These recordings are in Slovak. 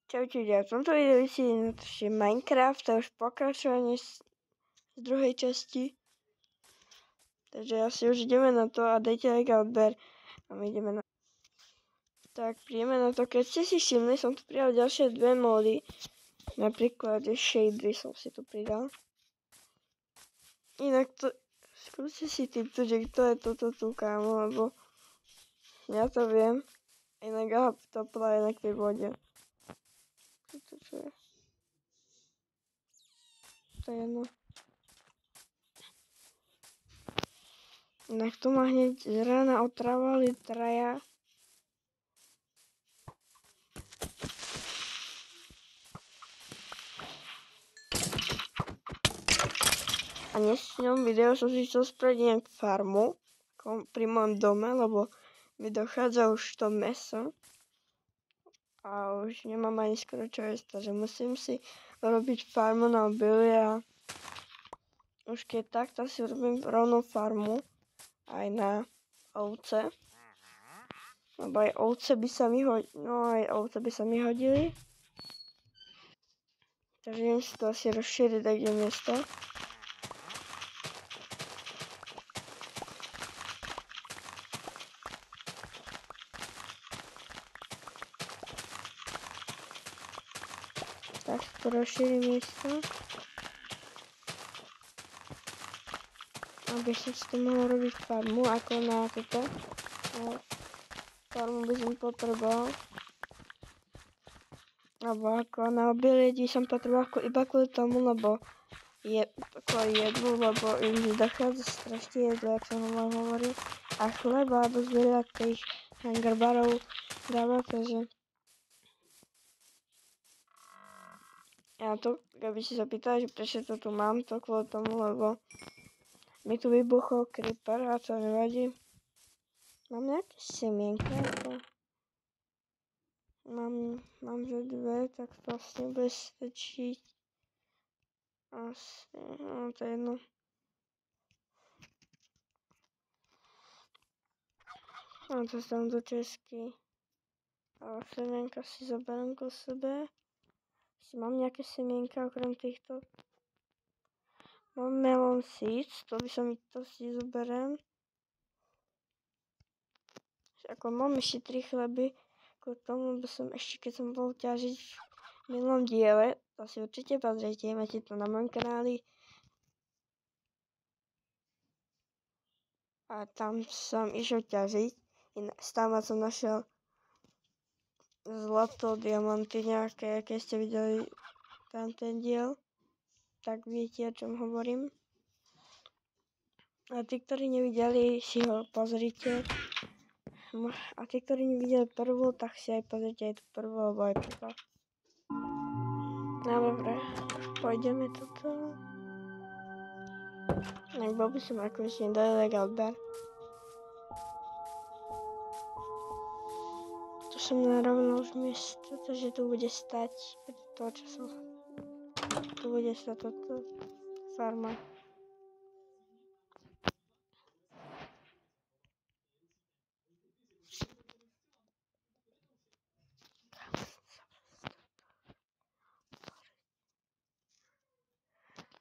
Čaute ľudia, v tomto videu si natočím Minecraft, to je už pokračovanie z druhej časti. Takže asi už ideme na to a dajte like a odber. A my ideme na... Tak, prídeme na to. Keď ste si všimli, som tu pridal ďalšie dve módy. Napríklad shadery som si tu pridal. Inak to... Skúste si typnúť, že kto je toto tu, kámo, lebo... Ja to viem. Inak aha, to pláje na tej vode. Čo je? To je jedno. Inak to ma hneď z rána otravovali traja. A v dnešnom videu som si chcel spraviť nejak farmu pri mojom dome, lebo mi dochádza už to mäso. A už nemám ani skoro čo jesť, takže musím si robiť farmu na obilie a už keď tak si robím rovnú farmu aj na ovce. Lebo aj ovce by sa mi hodili. Takže idem si to asi rozšíriť tak kde miesto. Tak si to rozšírim miesto. Aby som si to mohol robiť farmu, ako na toto. Farmu by som potreboval. Alebo ako na obilie som potreboval iba kvôli tomu, lebo kvôli jedlu, lebo im dochádza strašne jedlo, jak som vám hovoril. A chleba dosť veľa tých hangarbarov dáva, takže... Ja to, keby si sa pýtali, že prečo to tu mám, to kvôli tomu, lebo mi tu vybuchol creeper a to nevadí. Mám nejaké semienka, ako... Mám že dve, tak to asi nebude stačiť. Asi, no to je jedno. No to tam do česky. A semienka si zoberiem ku sebe. Mám nejaké semienka okrem týchto. Mám melon seeds, to si zoberiem. Ako mám ešte 3 chleby, k tomu by som ešte, keď som bol ťažiť v minulom diele, to si určite pozrite, máte to na mojom kanáli. A tam som išiel ťažiť, tam som našiel zlato, diamanty nejaké, keď ste videli tam ten diel, tak viete, o čom hovorím. A tí, ktorí nevideli, si ho pozrite. A tí, ktorí nevideli prvú, tak si aj pozrite aj tú prvú, alebo aj prvá. No dobre, pôjdeme toto. Tak bol by som ako by si nedali like odber. Tu som narovnal už miesto, takže tu bude stať to, čo som... Tu bude stať toto farma.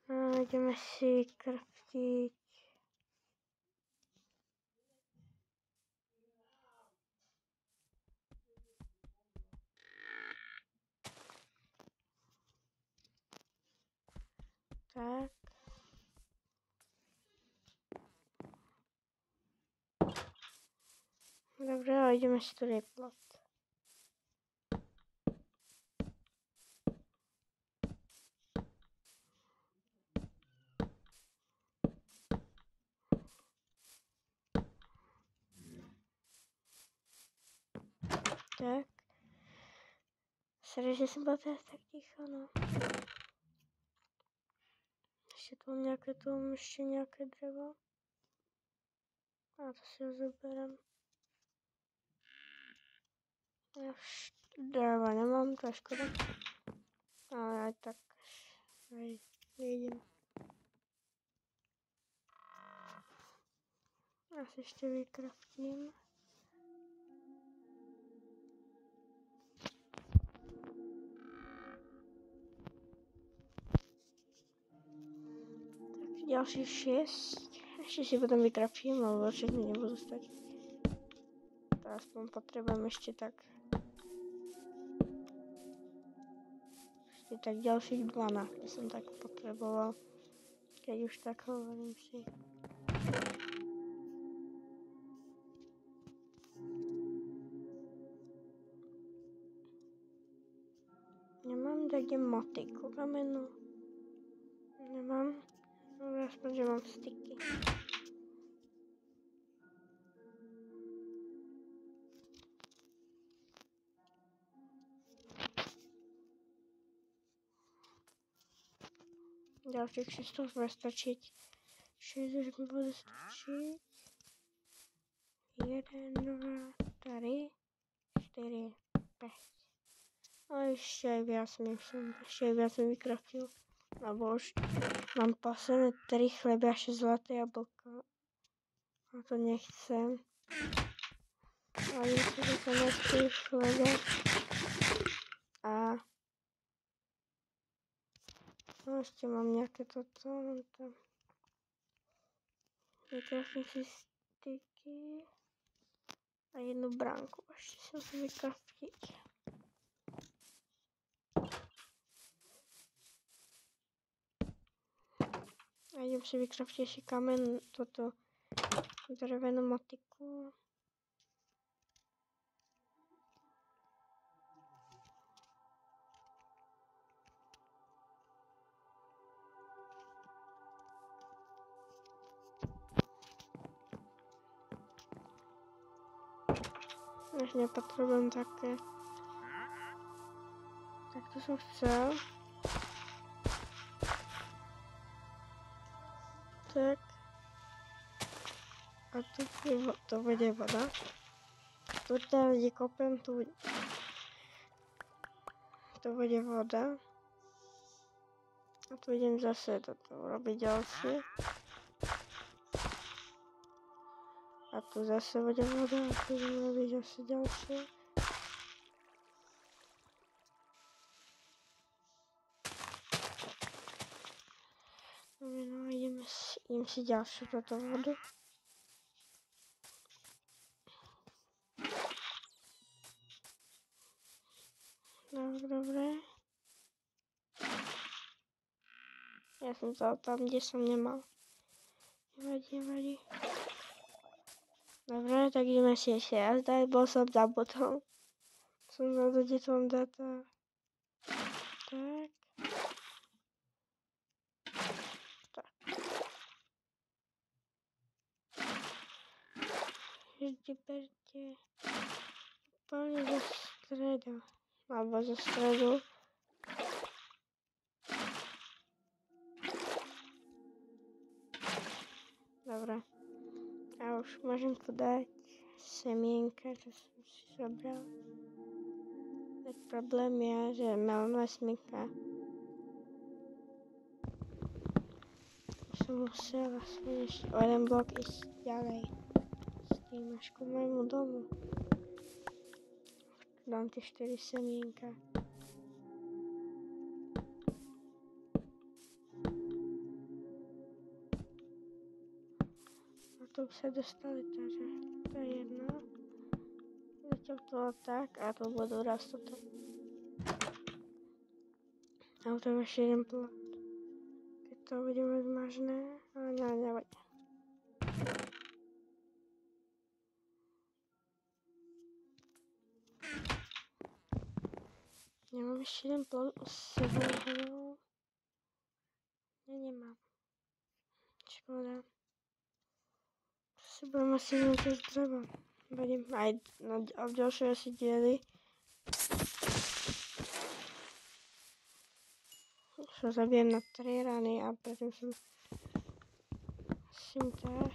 No, ideme si craftiť. Tak. Dobre, ale ideme si tu replot. Tak. Sorry, že som bol teraz tak ticho, no. Ešte tu mám ešte nejaké drevo. A to si ho zoberiem. Ja už dreva nemám, to je škoda. Ale aj tak, aj nejdem. Asi ešte vykraftím. ďalších 6. Ešte si potom vykrafím, lebo však mi nebudú stačiť. To aspoň potrebujem ešte tak ďalších 12 by som tak potreboval, keď už tak hovorím si. Nemám tak motiku kamenu. Nemám. Dobre, aspoň, že mám styky. Ďalších 600 bude stačiť. 6 už mi bude stačiť. 1, 2, 3, 4, 5. A ešte aj viac mi vykraftil. Lebo už mám posledné 3 chleby a 6 zlaté jablka. A to nechcem. A myslím, že to nechcem chleba. A no ešte mám nejaké toto. Vykrafím si styky. A jednu bránku. Ešte si musím vykraftiť. A idem si vykraftiť ešte kamen, toto drevenú motiku. Až nepotrebujem také. Tak to som chcel. Tak. A tu to bude voda. Tu tam kde kopem, tu bude voda. A tu idem zase toto robiť ďalšie. A tu zase bude voda, a tu idem robiť zase ďalšie. Dobre, no idem si ďalšiu toto vodu. Dobre. Ja som to tam, kde som nemal. Nevadí. Dobre, tak ideme si ešte raz dať, bol som zabudol. Som zabudol, kde to mám data. Tak. Vždy berte úplne zo stredu. Alebo zo stredu. Dobre. A už môžem tu dať semienka, čo som si zobral. Tak problém je, že mám semienka. Som musel aspoň ešte o jeden blok ísť ďalej. S tým až ku môjmu domu. Dám tie 4 semienka. Tu sa dostali, takže to je jedno. Zatiaľ to tak a to budú rásť toto. A to je ešte jeden plot. Keď to bude mať možné, ale nevadí. Nemám ešte jeden plot u seba. Nemám. Škoda. Si budem asi niečo z dreva. Budem aj v ďalšej asi diely. Sa zabijem na 3 rany a predtým som si tak.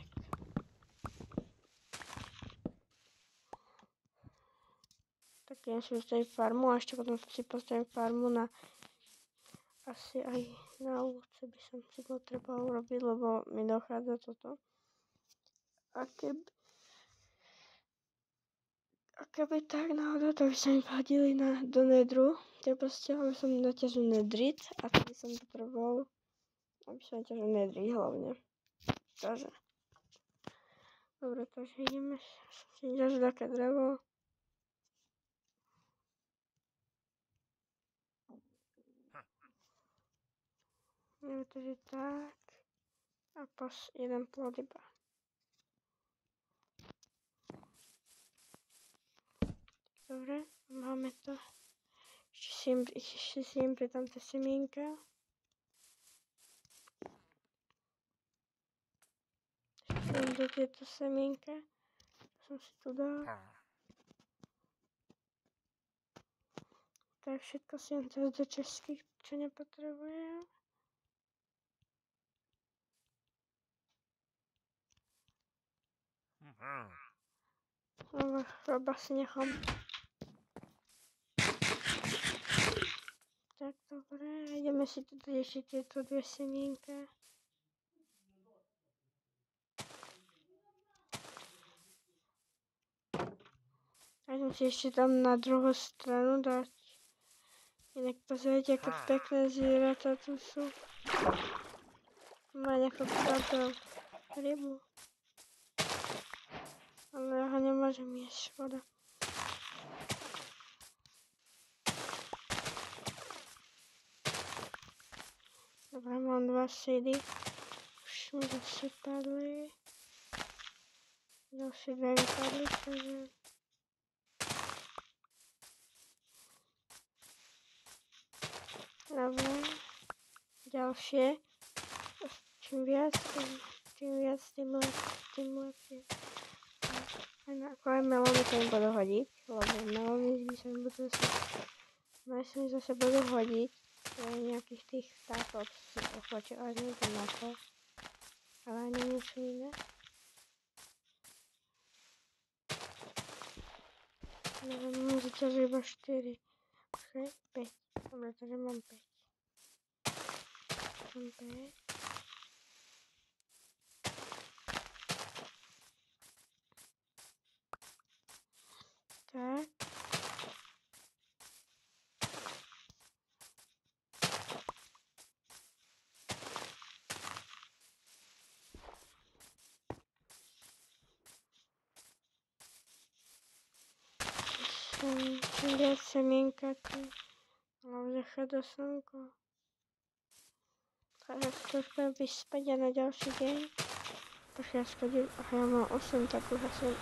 Tak ja si postavím farmu a ešte potom si postavím farmu na asi aj na ovce by som si potreboval urobiť, lebo mi dochádza toto. A keby tak náhodou, to by sa mi hodili do nedru. To je proste, aby som naťažil nedrit a to by som potreboval Aby sa ťa nedrí hlavne. Takže. Dobre, takže ideme si ďalšie také drevo. Ideme takže tak. A jeden plod iba. Dobre, máme to. Ešte siem pri tamto semienka. Ešte do tieto semienka. Som si tu dal. Tak všetko si jen teraz do českých, čo nepotrebujem. Chroba si nechám. Tak dobre, ideme si tu dať ešte tieto dve semienka. A idem si ešte tam na druhú stranu dať. Inak pozrite, aké pekné zvieratá tu sú. Má nejakú rybu. Ale ja ho nemôžem jesť, škoda. Dobre, mám 2 seedy. Už mi zase padli. Ďalšie 2 vypadli, takže... Dobre. Ďalšie. Čím viac, tým lepšie. Ako aj melóny sa mi budú hodiť, lebo melóny by sa mi budú zase budú hodiť. Nejakých tých táto si ochvačil, ale neviem na to. Ale ani niečo iné. Neviem, mám zatiaľ iba 4, 6, 5. Dobre, takže mám 5. Mám 5. Tak. Čím viac semienka, tým hlavne chádza slnko. Takže sa trošku vyspať a na ďalší deň. Takže ja schodím, ja mám 8, tak už asi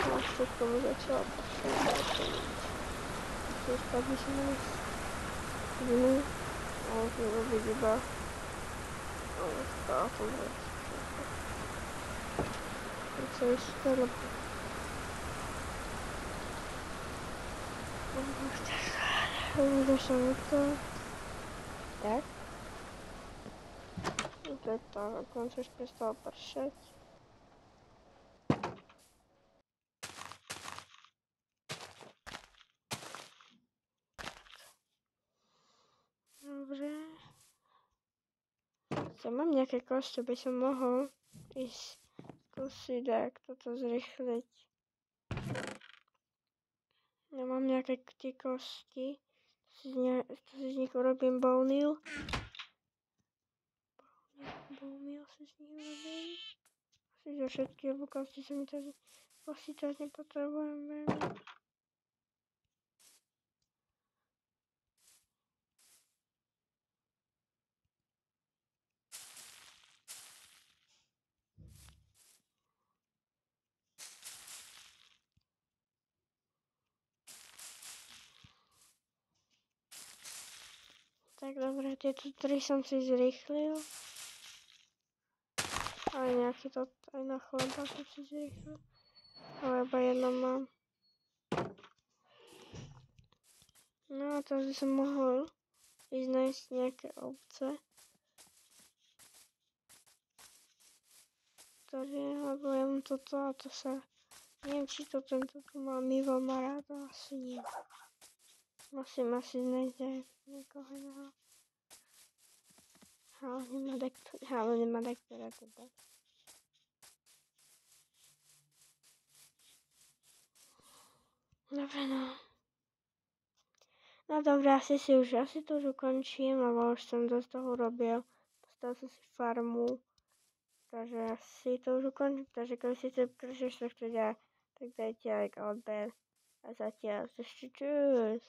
všetko mi začalo pršať. Tiež spať by som mali dnu, ale to robiť iba státu vec. Keď sa vyspať, lebo už som to. Tak. To je to, konca už prestalo pršať. Dobre. Mám nejaké kosti, by som mohol ísť skúsiť tak toto zrýchliť. Ja mám nejaké tie kosti, z nich urobím bone meal. Bone meal si z nich urobím. Asi za všetky, lebo kosti sa mi tady, kosti tady nepotrebujem veľmi. Tak dobre, tieto 3 som si zrýchlil. Aj nejaký to, aj na chleba som si zrýchlil. Ale iba jedno mám. No a to by som mohol ísť nájsť nejaké ovce. Lebo ja mám toto a to sa... Neviem, či to tento tu má Mivo má rád, asi nie. Musím asi nájsť aj niekoho iného. Ale nemá dektora teda. Dobre, no. No dobre, asi to už ukončím, lebo už som dosť toho urobil. Postavil som si farmu, takže asi to už ukončím. Takže keď si chcete pokračovať, tak dajte like a odber. A zatiaľ ešte čus.